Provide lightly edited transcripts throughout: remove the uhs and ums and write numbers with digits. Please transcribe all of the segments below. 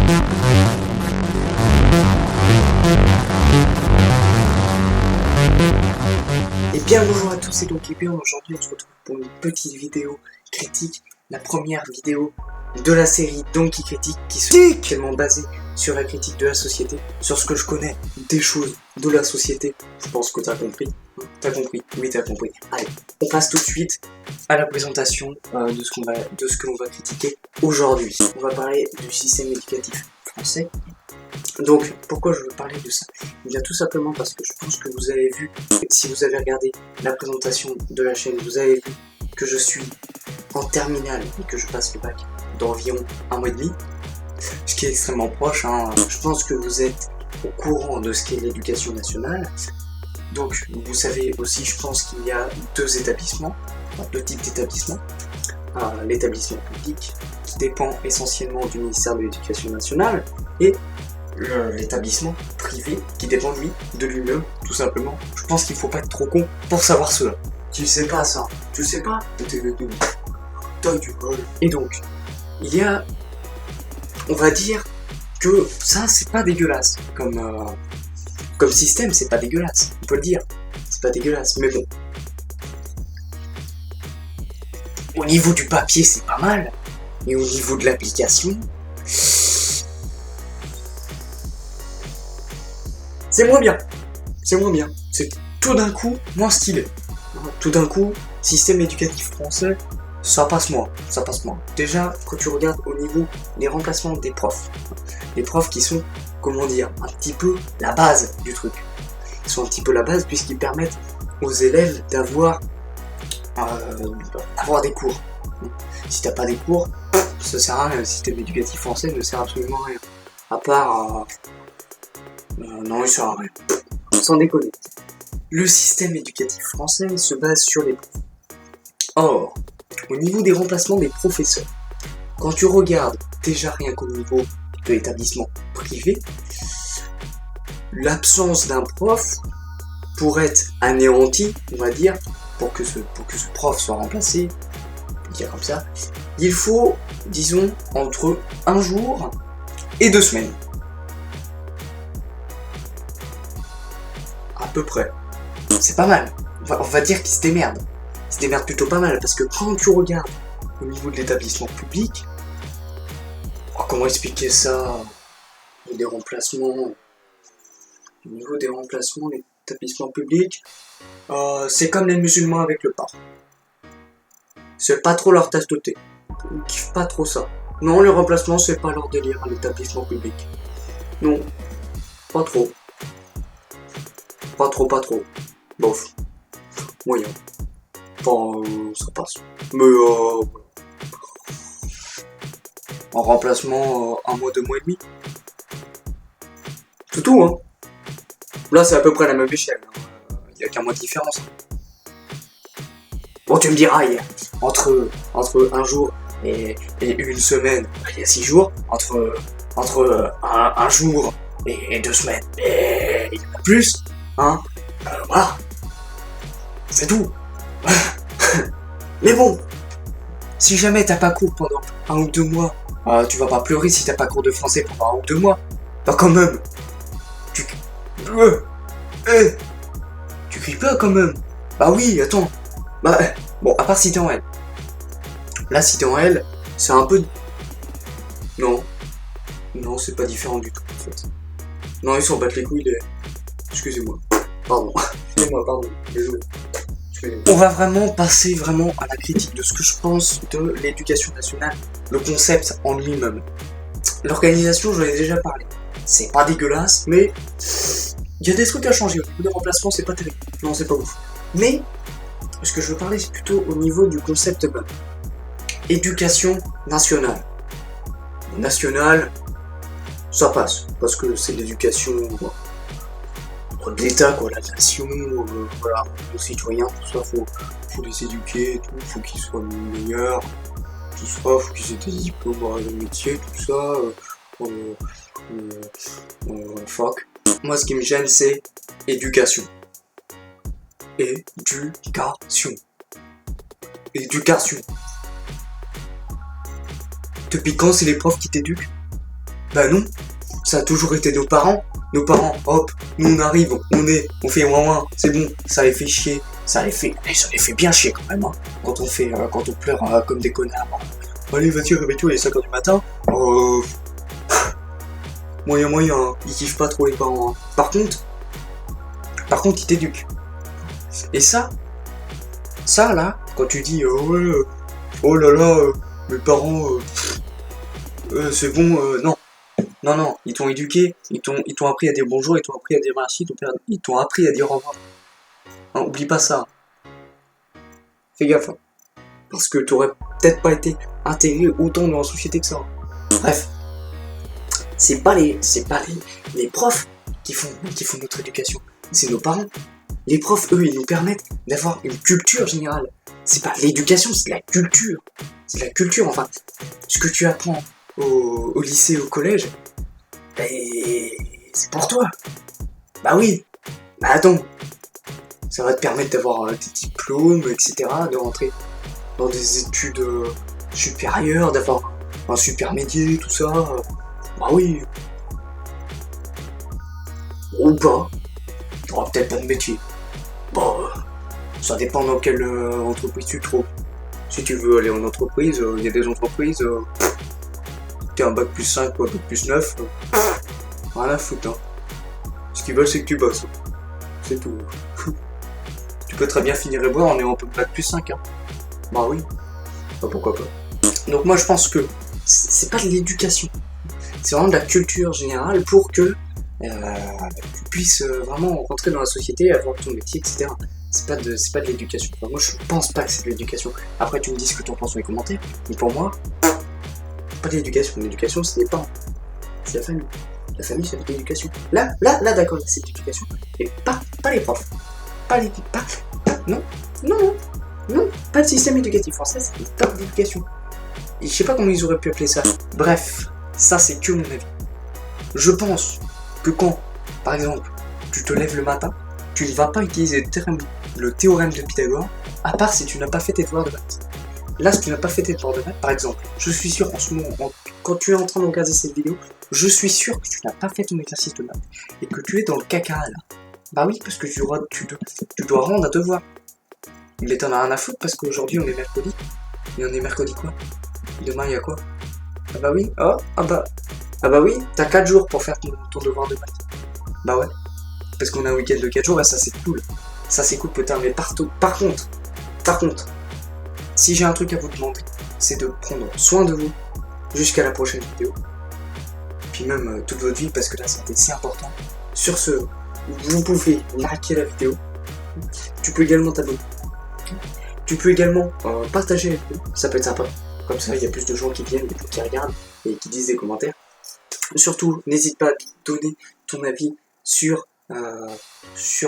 Et bien bonjour à tous, et donc aujourd'hui on se retrouve pour une petite vidéo critique, la première vidéo de la série Donkey Critique qui est tellement basée sur la critique de la société, sur ce que je connais des choses de la société. Je pense que t'as compris. T'as compris? Oui, t'as compris. Allez, on passe tout de suite à la présentation de ce que l'on va critiquer aujourd'hui. On va parler du système éducatif français. Donc, pourquoi je veux parler de ça? Eh bien, tout simplement parce que je pense que vous avez vu, si vous avez regardé la présentation de la chaîne, vous avez vu que je suis en terminale et que je passe le bac d'environ 1 mois et demi, ce qui est extrêmement proche, hein. Je pense que vous êtes au courant de ce qu'est l'éducation nationale. Donc, vous savez aussi, je pense qu'il y a deux établissements, deux types d'établissements. L'établissement public, qui dépend essentiellement du ministère de l'Éducation nationale, et l'établissement privé qui dépend de lui-même, tout simplement. Je pense qu'il faut pas être trop con pour savoir cela. Tu sais pas ça? Tu sais pas? T'as du bol. Et donc, il y a, on va dire que ça c'est pas dégueulasse comme système, c'est pas dégueulasse, on peut le dire, c'est pas dégueulasse, mais bon. Au niveau du papier c'est pas mal, mais au niveau de l'application, c'est moins bien. C'est moins bien. C'est tout d'un coup moins stylé. Tout d'un coup, système éducatif français, ça passe moins. Ça passe moins. Déjà, quand tu regardes au niveau des remplacements des profs, les profs qui sont, comment dire, un petit peu la base du truc. Ils sont un petit peu la base puisqu'ils permettent aux élèves d'avoir des cours. Si t'as pas des cours, ça sert à rien. Le système éducatif français ne sert absolument à rien. À part... non, il sert à rien. Sans déconner. Le système éducatif français se base sur les profs. Or, au niveau des remplacements des professeurs, quand tu regardes déjà rien qu'au niveau de l'établissement privé, l'absence d'un prof pourrait être anéantie, on va dire, pour que ce prof soit remplacé, on peut dire comme ça, il faut, disons, entre 1 jour et 2 semaines. À peu près. C'est pas mal. On va dire qu'ils se démerdent. Ils se démerdent plutôt pas mal, parce que quand tu regardes au niveau de l'établissement public, comment expliquer ça? Des remplacements. Au niveau des remplacements, l'établissement public, c'est comme les musulmans avec le pain. C'est pas trop leur tasse de thé. Ils kiffent pas trop ça. Non, les remplacements, c'est pas leur délire à l'établissement public. Non, pas trop. Pas trop. Bof. Moyen. Enfin, ça passe. Mais en remplacement, 1 mois, 2 mois et demi. C'est tout, hein. Là, c'est à peu près la même échelle. Il y a qu'un mois de différence. Bon, tu me diras, entre 1 jour et 1 semaine, il y a 6 jours. Entre un jour et 2 semaines, et il y en a plus. Hein, voilà, c'est tout. Mais bon, si jamais t'as pas cours pendant 1 ou 2 mois, tu vas pas pleurer si t'as pas cours de français pendant 1 ou 2 mois. Bah quand même, tu cries pas quand même. Bah oui, attends. Bah bon, à part si t'es en L. Là, si t'es en L, c'est un peu... Non, c'est pas différent du tout en fait. Non, ils s'en battent les couilles. Excusez-moi. Pardon. Excusez-moi, pardon. Désolé. On va vraiment passer à la critique de ce que je pense de l'éducation nationale, le concept en lui-même. L'organisation, j'en ai déjà parlé. C'est pas dégueulasse, mais il y a des trucs à changer. Au niveau des remplacements, c'est pas terrible. Non, c'est pas ouf. Mais ce que je veux parler, c'est plutôt au niveau du concept même. Éducation nationale. Nationale, ça passe, parce que c'est l'éducation... de l'État, quoi, la nation, voilà, nos citoyens, tout ça, faut les éduquer, tout, faut qu'ils soient meilleurs, tout ça, faut qu'ils aient des diplômes dans le métier, tout ça, fuck. Moi, ce qui me gêne, c'est éducation. Éducation. Depuis quand c'est les profs qui t'éduquent? Bah non, ça a toujours été nos parents. Nos parents, hop, nous on arrive, on fait ouin, c'est bon, ça les fait chier, ça les fait bien chier quand même, hein, quand on pleure comme des connards. Allez, vas-y, réveille-toi, il est 5h du matin. Moyen, hein. Ils kiffent pas trop les parents. Hein. Par contre, ils t'éduquent. Et ça là, quand tu dis ouais, oh là là, mes parents, c'est bon, non, ils t'ont éduqué, ils t'ont appris à dire bonjour, ils t'ont appris à dire merci, ils t'ont appris à dire au revoir. Hein, oublie pas ça. Fais gaffe. Hein. Parce que t'aurais peut-être pas été intégré autant dans la société que ça. Bref. C'est pas les profs qui font notre éducation. C'est nos parents. Les profs, eux, ils nous permettent d'avoir une culture générale. C'est pas l'éducation, c'est la culture. C'est la culture, enfin. Ce que tu apprends au lycée, au collège, c'est pour toi. Bah oui. Bah attends. Ça va te permettre d'avoir des diplômes, etc. De rentrer dans des études supérieures, d'avoir un super métier, tout ça. Bah oui. Ou pas. T'auras peut-être pas de métier. Bon, ça dépend dans quelle entreprise tu te trouves. Si tu veux aller en entreprise, il y a des entreprises, t'es un bac plus 5 ou un bac plus 9, rien à foutre. Hein. Ce qu'ils veulent, c'est que tu bosses. C'est tout. Tu peux très bien finir et boire en ayant un peu de bac plus 5. Hein. Bah oui. Bah pourquoi pas. Donc moi je pense que c'est pas de l'éducation. C'est vraiment de la culture générale pour que tu puisses vraiment rentrer dans la société, avoir ton métier, etc. C'est pas de l'éducation. Enfin, moi je pense pas que c'est de l'éducation. Après tu me dis ce que tu en penses dans les commentaires. Mais pour moi, pas de l'éducation. L'éducation c'est les parents. C'est la famille. La famille c'est de l'éducation. Là d'accord, c'est de l'éducation. Et pas les profs. Non, pas le système éducatif français, c'est pas d'éducation. Et je sais pas comment ils auraient pu appeler ça. Bref, ça c'est que mon avis. Je pense que quand, par exemple, tu te lèves le matin, tu ne vas pas utiliser le théorème de Pythagore, à part si tu n'as pas fait tes devoirs de maths. Là, si tu n'as pas fait tes devoirs de maths, par exemple, je suis sûr en ce moment, quand tu es en train de regarder cette vidéo, je suis sûr que tu n'as pas fait ton exercice de maths et que tu es dans le caca là. Bah oui, parce que tu dois rendre un devoir. Mais t'en as rien à foutre parce qu'aujourd'hui on est mercredi. Et on est mercredi quoi? Demain il y a quoi? Ah bah oui, ah bah oui, t'as 4 jours pour faire ton devoir de maths. Bah ouais, parce qu'on a un week-end de 4 jours et ça c'est cool. Ça c'est cool putain, mais partout. Par contre, si j'ai un truc à vous demander, c'est de prendre soin de vous jusqu'à la prochaine vidéo. Puis même toute votre vie parce que la santé c'est important. Sur ce, vous pouvez liker la vidéo. Tu peux également t'abonner. Tu peux également partager la vidéo. Ça peut être sympa. Comme ça, il y a plus de gens qui viennent, qui regardent et qui disent des commentaires. Surtout, n'hésite pas à donner ton avis sur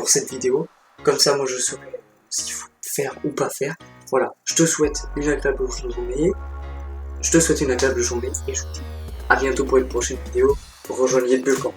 cette vidéo. Comme ça, moi, je saurai ce qu'il faut faire ou pas faire. Voilà, je te souhaite une agréable journée. Et je vous dis à bientôt pour une prochaine vidéo. Rejoignez le Bullcamp.